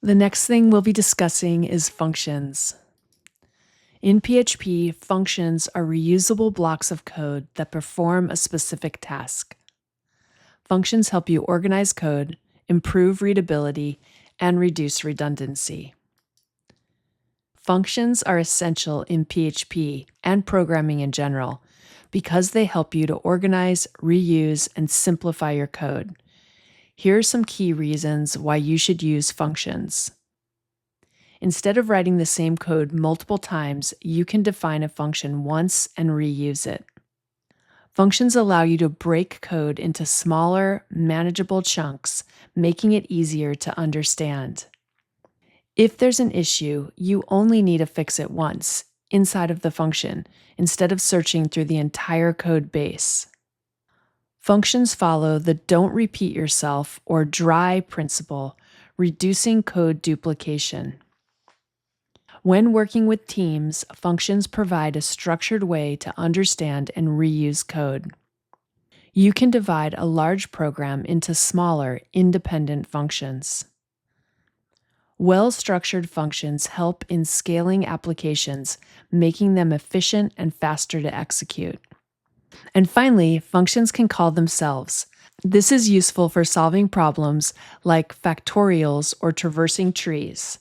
The next thing we'll be discussing is functions. In PHP, functions are reusable blocks of code that perform a specific task. Functions help you organize code, improve readability, and reduce redundancy. Functions are essential in PHP and programming in general because they help you to organize, reuse, and simplify your code. Here are some key reasons why you should use functions. Instead of writing the same code multiple times, you can define a function once and reuse it. Functions allow you to break code into smaller, manageable chunks, making it easier to understand. If there's an issue, you only need to fix it once, inside of the function, instead of searching through the entire code base. Functions follow the don't repeat yourself or dry principle, reducing code duplication. When working with teams, functions provide a structured way to understand and reuse code. You can divide a large program into smaller, independent functions. Well-structured functions help in scaling applications, making them efficient and faster to execute. And finally, functions can call themselves. This is useful for solving problems like factorials or traversing trees.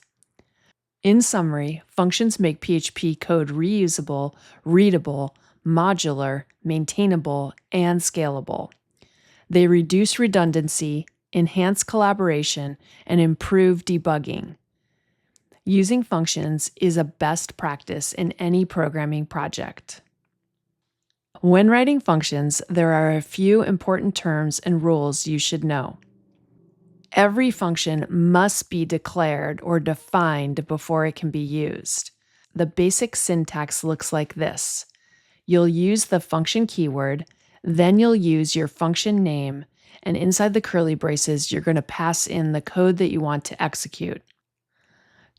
In summary, functions make PHP code reusable, readable, modular, maintainable, and scalable. They reduce redundancy, enhance collaboration, and improve debugging. Using functions is a best practice in any programming project. When writing functions, there are a few important terms and rules you should know. Every function must be declared or defined before it can be used. The basic syntax looks like this. You'll use the function keyword, then you'll use your function name, and inside the curly braces, you're going to pass in the code that you want to execute.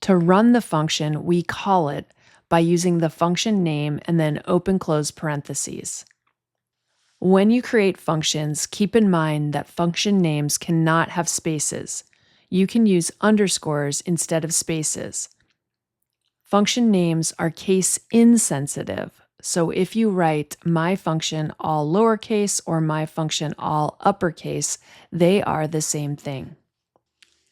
To run the function, we call it by using the function name and then open-close parentheses. When you create functions, keep in mind that function names cannot have spaces. You can use underscores instead of spaces. Function names are case insensitive, so if you write my function all lowercase or my function all uppercase, they are the same thing.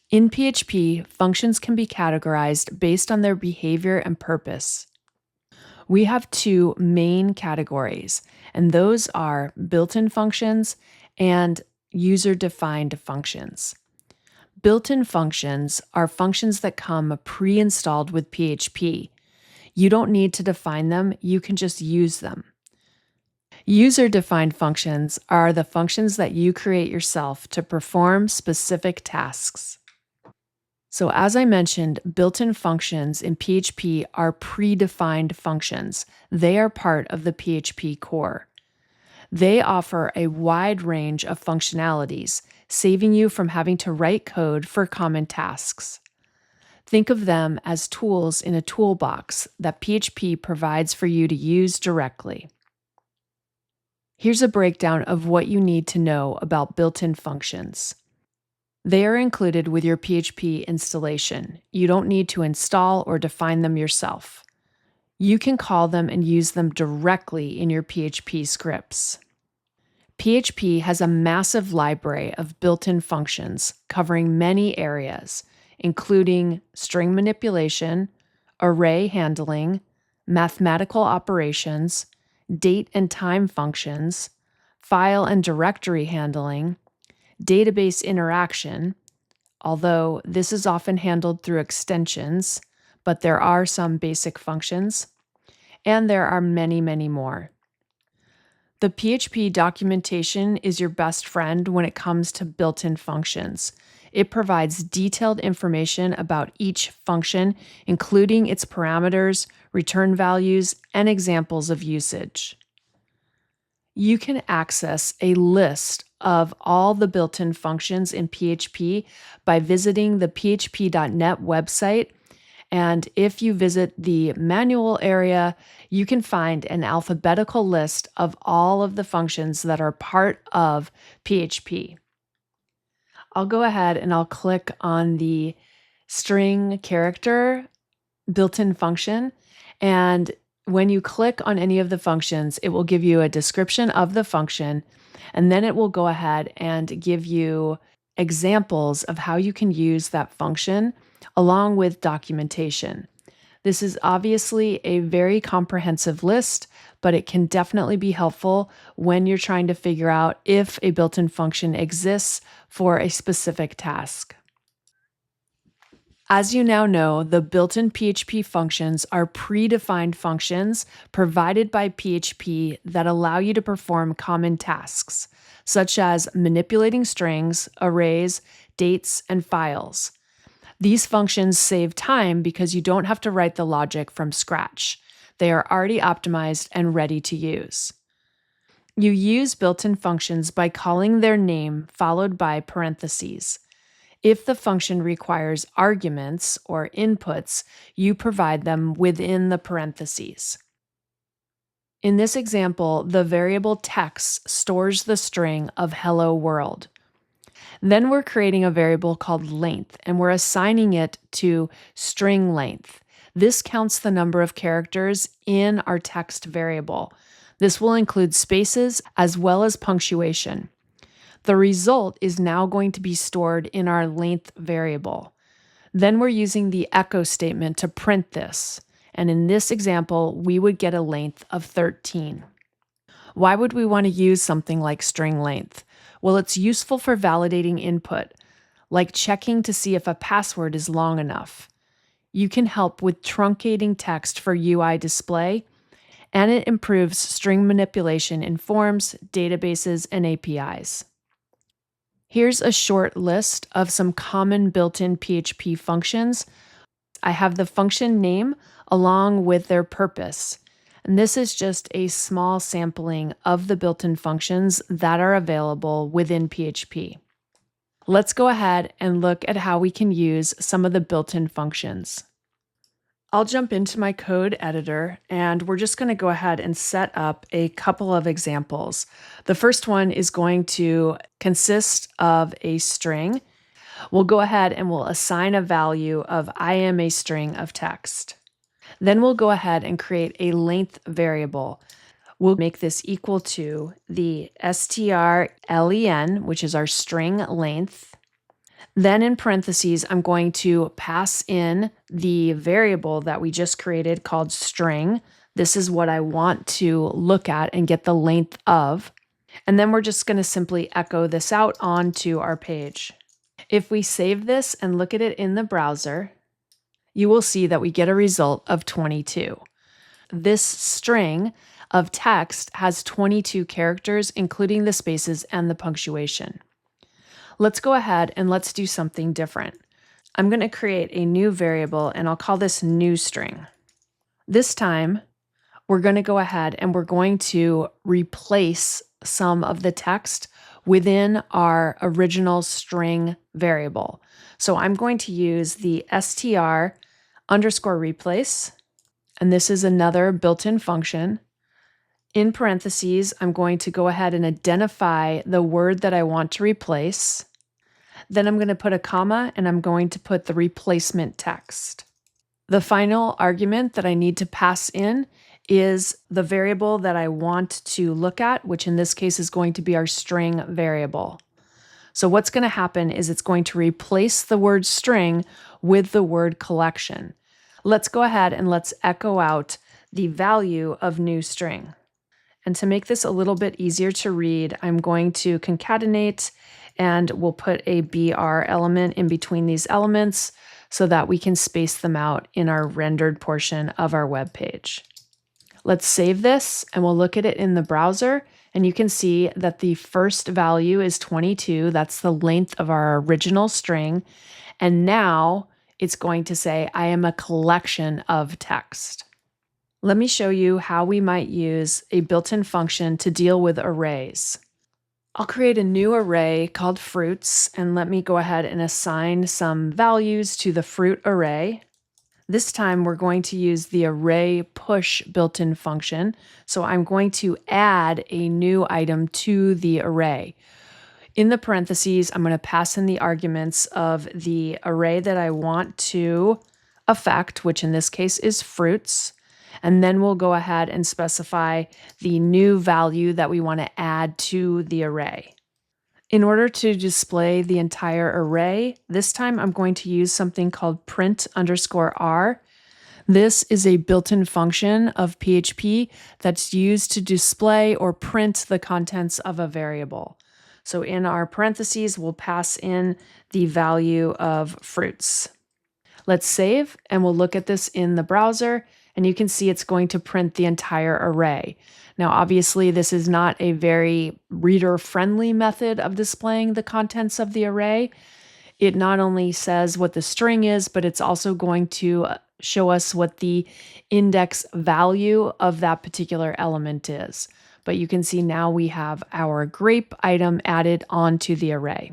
In PHP, functions can be categorized based on their behavior and purpose. We have two main categories, and those are built-in functions and user-defined functions. Built-in functions are functions that come pre-installed with PHP. You don't need to define them, you can just use them. User-defined functions are the functions that you create yourself to perform specific tasks. So as I mentioned, built-in functions in PHP are predefined functions. They are part of the PHP core. They offer a wide range of functionalities, saving you from having to write code for common tasks. Think of them as tools in a toolbox that PHP provides for you to use directly. Here's a breakdown of what you need to know about built-in functions. They are included with your PHP installation. You don't need to install or define them yourself. You can call them and use them directly in your PHP scripts. PHP has a massive library of built-in functions covering many areas, including string manipulation, array handling, mathematical operations, date and time functions, file and directory handling, database interaction, although this is often handled through extensions, but there are some basic functions, and there are many, many more. The PHP documentation is your best friend when it comes to built-in functions. It provides detailed information about each function, including its parameters, return values, and examples of usage. You can access a list of all the built-in functions in PHP by visiting the php.net website. And if you visit the manual area, you can find an alphabetical list of all of the functions that are part of PHP. I'll go ahead and I'll click on the string character built-in function. And when you click on any of the functions, it will give you a description of the function, and then it will go ahead and give you examples of how you can use that function along with documentation. This is obviously a very comprehensive list, but it can definitely be helpful when you're trying to figure out if a built-in function exists for a specific task. As you now know, the built-in PHP functions are predefined functions provided by PHP that allow you to perform common tasks, such as manipulating strings, arrays, dates, and files. These functions save time because you don't have to write the logic from scratch. They are already optimized and ready to use. You use built-in functions by calling their name followed by parentheses. If the function requires arguments or inputs, you provide them within the parentheses. In this example, the variable text stores the string of hello world. Then we're creating a variable called length, and we're assigning it to string length. This counts the number of characters in our text variable. This will include spaces as well as punctuation. The result is now going to be stored in our length variable. Then we're using the echo statement to print this. And in this example, we would get a length of 13. Why would we want to use something like string length? Well, it's useful for validating input, like checking to see if a password is long enough. You can help with truncating text for UI display, and it improves string manipulation in forms, databases, and APIs. Here's a short list of some common built-in PHP functions. I have the function name along with their purpose. And this is just a small sampling of the built-in functions that are available within PHP. Let's go ahead and look at how we can use some of the built-in functions. I'll jump into my code editor, and we're just going to go ahead and set up a couple of examples. The first one is going to consist of a string. We'll go ahead and we'll assign a value of I am a string of text. Then we'll go ahead and create a length variable. We'll make this equal to the strlen, which is our string length. Then in parentheses, I'm going to pass in the variable that we just created called string. This is what I want to look at and get the length of. And then we're just going to simply echo this out onto our page. If we save this and look at it in the browser, you will see that we get a result of 22. This string of text has 22 characters, including the spaces and the punctuation. Let's go ahead and let's do something different. I'm going to create a new variable, and I'll call this new string. This time, we're going to go ahead and we're going to replace some of the text within our original string variable. So I'm going to use the str_replace, and this is another built-in function. In parentheses, I'm going to go ahead and identify the word that I want to replace. Then I'm going to put a comma, and I'm going to put the replacement text. The final argument that I need to pass in is the variable that I want to look at, which in this case is going to be our string variable. So what's going to happen is it's going to replace the word string with the word collection. Let's go ahead and let's echo out the value of new string. And to make this a little bit easier to read, I'm going to concatenate, and we'll put a BR element in between these elements so that we can space them out in our rendered portion of our web page. Let's save this, and we'll look at it in the browser, and you can see that the first value is 22. That's the length of our original string. And now it's going to say, I am a collection of text. Let me show you how we might use a built-in function to deal with arrays. I'll create a new array called fruits, and let me go ahead and assign some values to the fruit array. This time we're going to use the array push built-in function. So I'm going to add a new item to the array. In the parentheses, I'm going to pass in the arguments of the array that I want to affect, which in this case is fruits. And then we'll go ahead and specify the new value that we want to add to the array. In order to display the entire array, this time I'm going to use something called print_r. This is a built-in function of PHP that's used to display or print the contents of a variable. So in our parentheses, we'll pass in the value of fruits. Let's save, and we'll look at this in the browser, and you can see it's going to print the entire array. Now, obviously, this is not a very reader-friendly method of displaying the contents of the array. It not only says what the string is, but it's also going to show us what the index value of that particular element is. But you can see now we have our grape item added onto the array.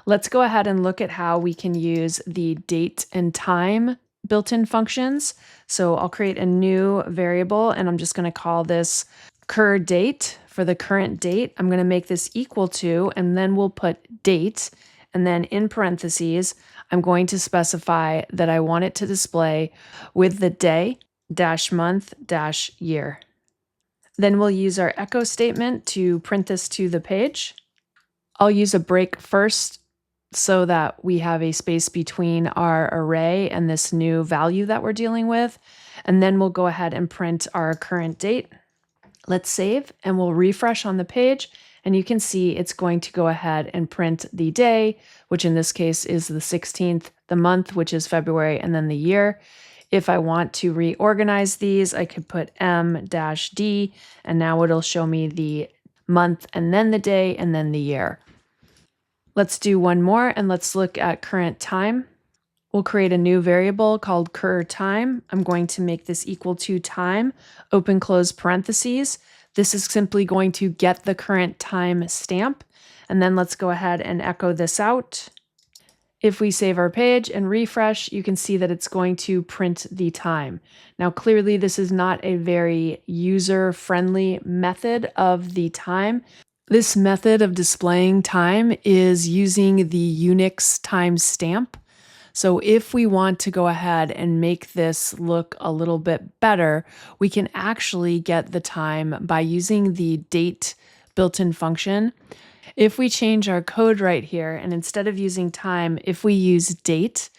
Let's go ahead and look at how we can use the date and time built-in functions. So I'll create a new variable, and I'm just going to call this cur date. For the current date, I'm going to make this equal to, and then we'll put date. And then in parentheses, I'm going to specify that I want it to display with the day dash month dash year. Then we'll use our echo statement to print this to the page. I'll use a break first so that we have a space between our array and this new value that we're dealing with. And then we'll go ahead and print our current date. Let's save, and we'll refresh on the page. And you can see it's going to go ahead and print the day, which in this case is the 16th, the month, which is February, and then the year. If I want to reorganize these, I could put M-D, and now it'll show me the month and then the day and then the year. Let's do one more, and let's look at current time. We'll create a new variable called cur time. I'm going to make this equal to time, open close parentheses. This is simply going to get the current time stamp. And then let's go ahead and echo this out. If we save our page and refresh, you can see that it's going to print the time. Now, clearly, this is not a very user-friendly method of the time. This method of displaying time is using the Unix timestamp. So if we want to go ahead and make this look a little bit better, we can actually get the time by using the date built-in function. If we change our code right here, and instead of using time, if we use date,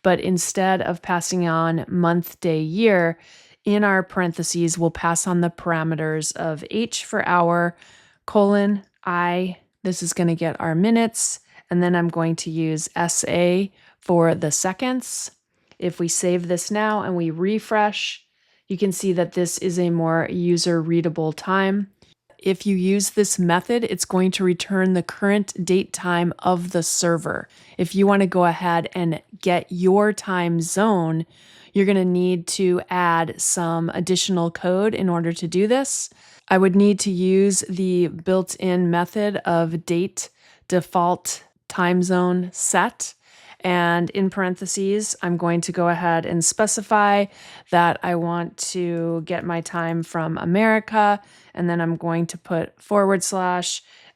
but instead of passing on month, day, year, in our parentheses, we'll pass on the parameters of H for hour, colon, I, this is going to get our minutes, and then I'm going to use SA for the seconds. If we save this now and we refresh, you can see that this is a more user-readable time. If you use this method, it's going to return the current date time of the server. If you want to go ahead and get your time zone, you're going to need to add some additional code in order to do this. I would need to use the built-in method of date default time zone set. And in parentheses, I'm going to go ahead and specify that I want to get my time from America. And then I'm going to put /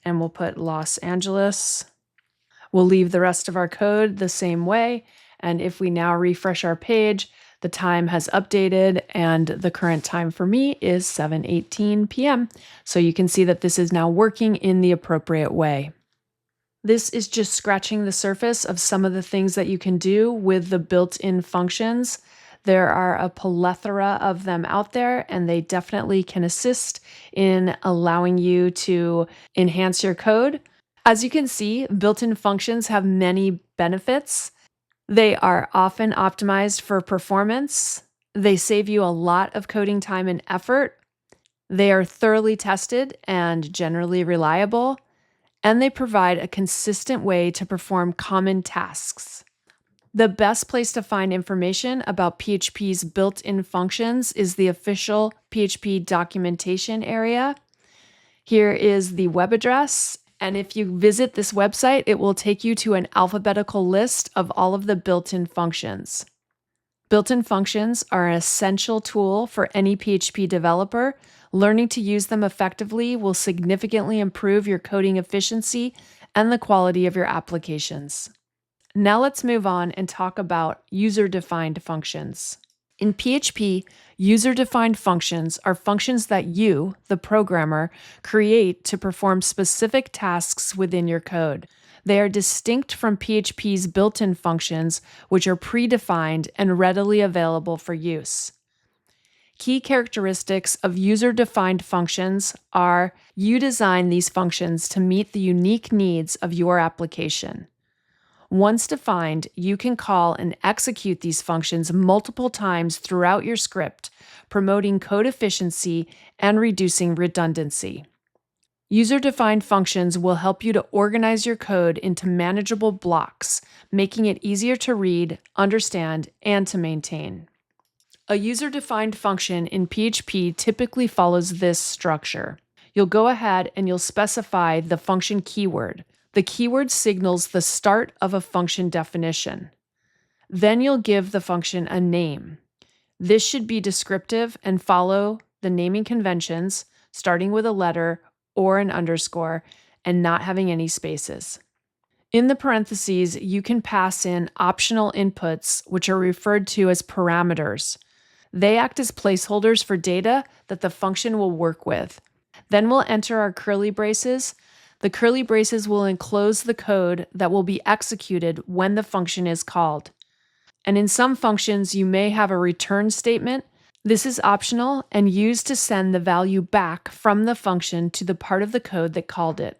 and we'll put Los Angeles. We'll leave the rest of our code the same way. And if we now refresh our page, the time has updated and the current time for me is 7:18 p.m. So you can see that this is now working in the appropriate way. This is just scratching the surface of some of the things that you can do with the built-in functions. There are a plethora of them out there, and they definitely can assist in allowing you to enhance your code. As you can see, built-in functions have many benefits. They are often optimized for performance. They save you a lot of coding time and effort. They are thoroughly tested and generally reliable. And they provide a consistent way to perform common tasks. The best place to find information about PHP's built-in functions is the official PHP documentation area. Here is the web address, and if you visit this website, it will take you to an alphabetical list of all of the built-in functions. Built-in functions are an essential tool for any PHP developer. Learning to use them effectively will significantly improve your coding efficiency and the quality of your applications. Now let's move on and talk about user-defined functions. In PHP, user-defined functions are functions that you, the programmer, create to perform specific tasks within your code. They are distinct from PHP's built-in functions, which are predefined and readily available for use. Key characteristics of user-defined functions are you design these functions to meet the unique needs of your application. Once defined, you can call and execute these functions multiple times throughout your script, promoting code efficiency and reducing redundancy. User-defined functions will help you to organize your code into manageable blocks, making it easier to read, understand, and to maintain. A user-defined function in PHP typically follows this structure. You'll go ahead and you'll specify the function keyword. The keyword signals the start of a function definition. Then you'll give the function a name. This should be descriptive and follow the naming conventions, starting with a letter or an underscore and not having any spaces. In the parentheses, you can pass in optional inputs, which are referred to as parameters. They act as placeholders for data that the function will work with. Then we'll enter our curly braces. The curly braces will enclose the code that will be executed when the function is called. And in some functions, you may have a return statement. This is optional and used to send the value back from the function to the part of the code that called it.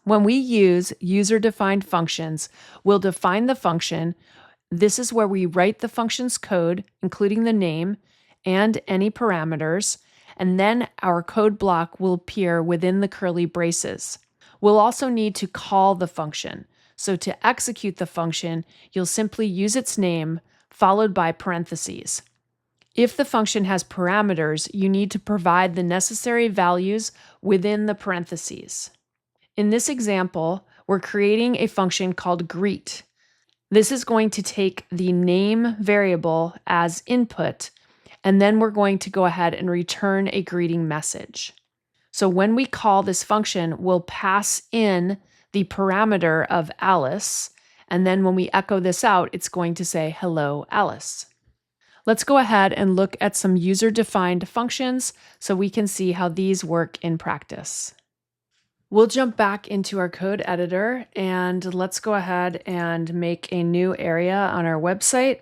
When we use user-defined functions, we'll define the function. This is where we write the function's code, including the name and any parameters, and then our code block will appear within the curly braces. We'll also need to call the function. So to execute the function, you'll simply use its name followed by parentheses. If the function has parameters, you need to provide the necessary values within the parentheses. In this example, we're creating a function called greet. This is going to take the name variable as input, and then we're going to go ahead and return a greeting message. So when we call this function, we'll pass in the parameter of Alice, and then when we echo this out, it's going to say, "Hello, Alice." Let's go ahead and look at some user-defined functions so we can see how these work in practice. We'll jump back into our code editor and let's go ahead and make a new area on our website.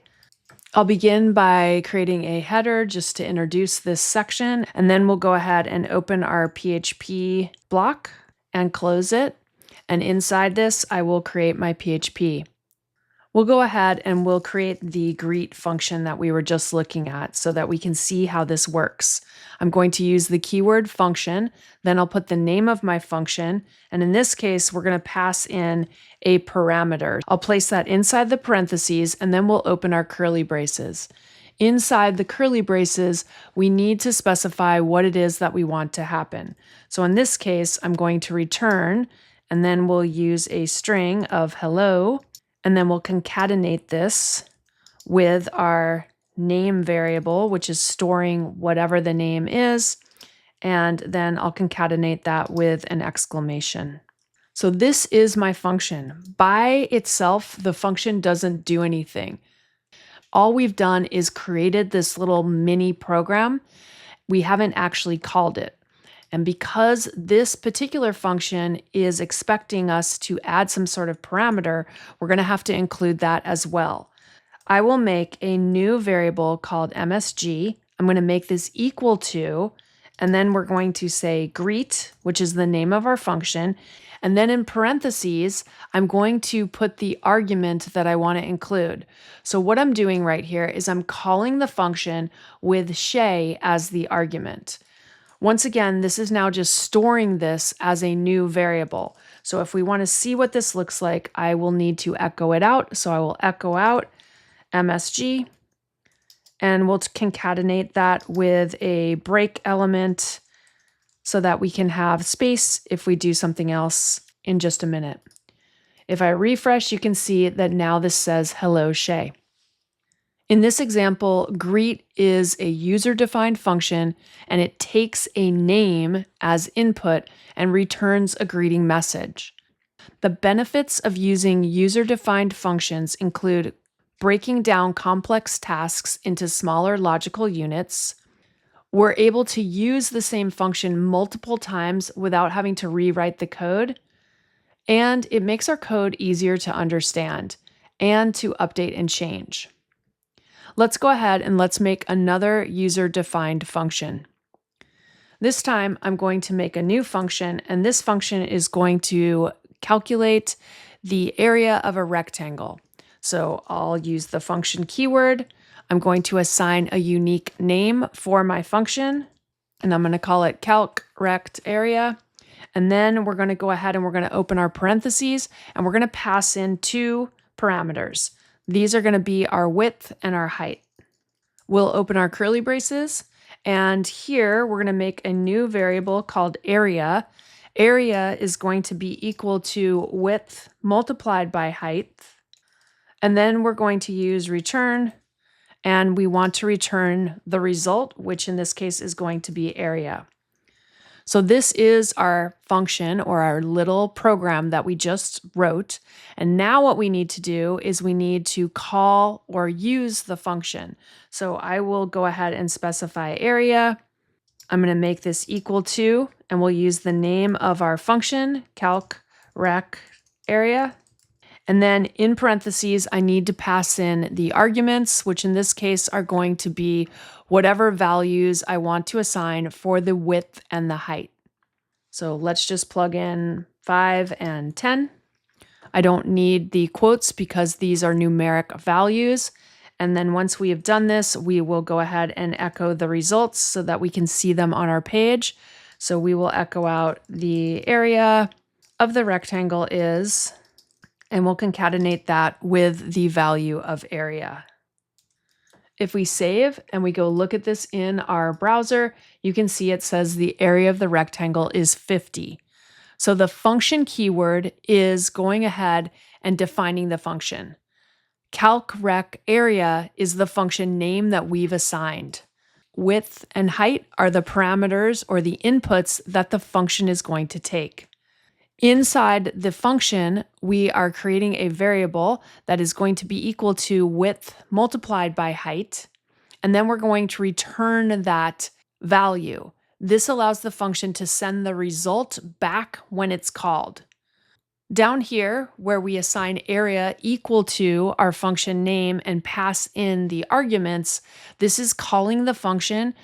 I'll begin by creating a header just to introduce this section, and then we'll go ahead and open our PHP block and close it. And inside this, I will create my PHP. We'll go ahead and we'll create the greet function that we were just looking at so that we can see how this works. I'm going to use the keyword function, then I'll put the name of my function, and in this case, we're going to pass in a parameter. I'll place that inside the parentheses, and then we'll open our curly braces. Inside the curly braces, we need to specify what it is that we want to happen. So in this case, I'm going to return, and then we'll use a string of hello, and then we'll concatenate this with our name variable, which is storing whatever the name is. And then I'll concatenate that with an exclamation. So this is my function. By itself, the function doesn't do anything. All we've done is created this little mini program. We haven't actually called it. And because this particular function is expecting us to add some sort of parameter, we're going to have to include that as well. I will make a new variable called MSG. I'm going to make this equal to, and then we're going to say greet, which is the name of our function. And then in parentheses, I'm going to put the argument that I want to include. So what I'm doing right here is I'm calling the function with Shay as the argument. Once again, this is now just storing this as a new variable. So if we want to see what this looks like, I will need to echo it out. So I will echo out MSG, and we'll concatenate that with a break element so that we can have space if we do something else in just a minute. If I refresh, you can see that now this says hello, Shay. In this example, greet is a user-defined function, and it takes a name as input and returns a greeting message. The benefits of using user-defined functions include breaking down complex tasks into smaller logical units. We're able to use the same function multiple times without having to rewrite the code. And it makes our code easier to understand and to update and change. Let's go ahead and let's make another user-defined function. This time, I'm going to make a new function, and this function is going to calculate the area of a rectangle. So I'll use the function keyword. I'm going to assign a unique name for my function, and I'm going to call it calc_rect_area. And then we're going to go ahead and we're going to open our parentheses, and we're going to pass in two parameters. These are going to be our width and our height. We'll open our curly braces, and here we're going to make a new variable called area. Area is going to be equal to width multiplied by height. And then we're going to use return, and we want to return the result, which in this case is going to be area. So this is our function or our little program that we just wrote. And now what we need to do is we need to call or use the function. So I will go ahead and specify area. I'm going to make this equal to, and we'll use the name of our function, calc_rect_area. And then in parentheses, I need to pass in the arguments, which in this case are going to be whatever values I want to assign for the width and the height. So let's just plug in 5 and 10. I don't need the quotes because these are numeric values. And then once we have done this, we will go ahead and echo the results so that we can see them on our page. So we will echo out the area of the rectangle is, and we'll concatenate that with the value of area. If we save and we go look at this in our browser, you can see it says the area of the rectangle is 50. So the function keyword is going ahead and defining the function. calc_rect_area is the function name that we've assigned. Width and height are the parameters or the inputs that the function is going to take. Inside the function, we are creating a variable that is going to be equal to width multiplied by height, and then we're going to return that value. This allows the function to send the result back when it's called. Down here, where we assign area equal to our function name and pass in the arguments, this is calling the function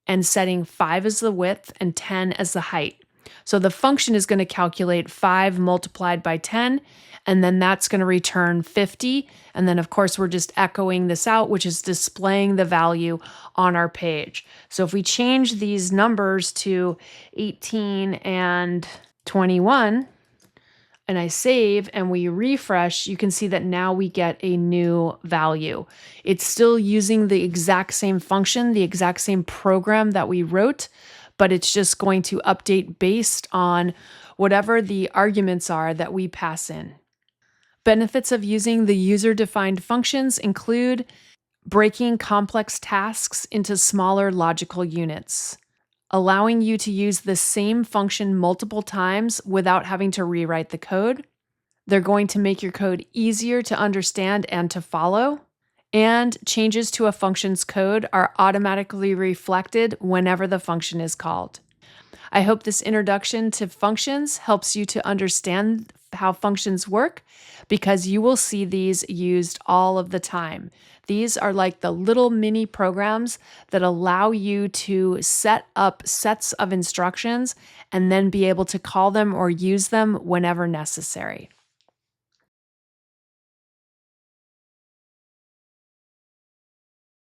and setting 5 as the width and 10 as the height. So the function is going to calculate 5 multiplied by 10, and then that's going to return 50. And then, of course, we're just echoing this out, which is displaying the value on our page. So if we change these numbers to 18 and 21, and I save and we refresh, you can see that now we get a new value. It's still using the exact same function, the exact same program that we wrote, but it's just going to update based on whatever the arguments are that we pass in. Benefits of using the user-defined functions include breaking complex tasks into smaller logical units, allowing you to use the same function multiple times without having to rewrite the code. They're going to make your code easier to understand and to follow. And changes to a function's code are automatically reflected whenever the function is called. I hope this introduction to functions helps you to understand how functions work, because you will see these used all of the time. These are like the little mini programs that allow you to set up sets of instructions and then be able to call them or use them whenever necessary.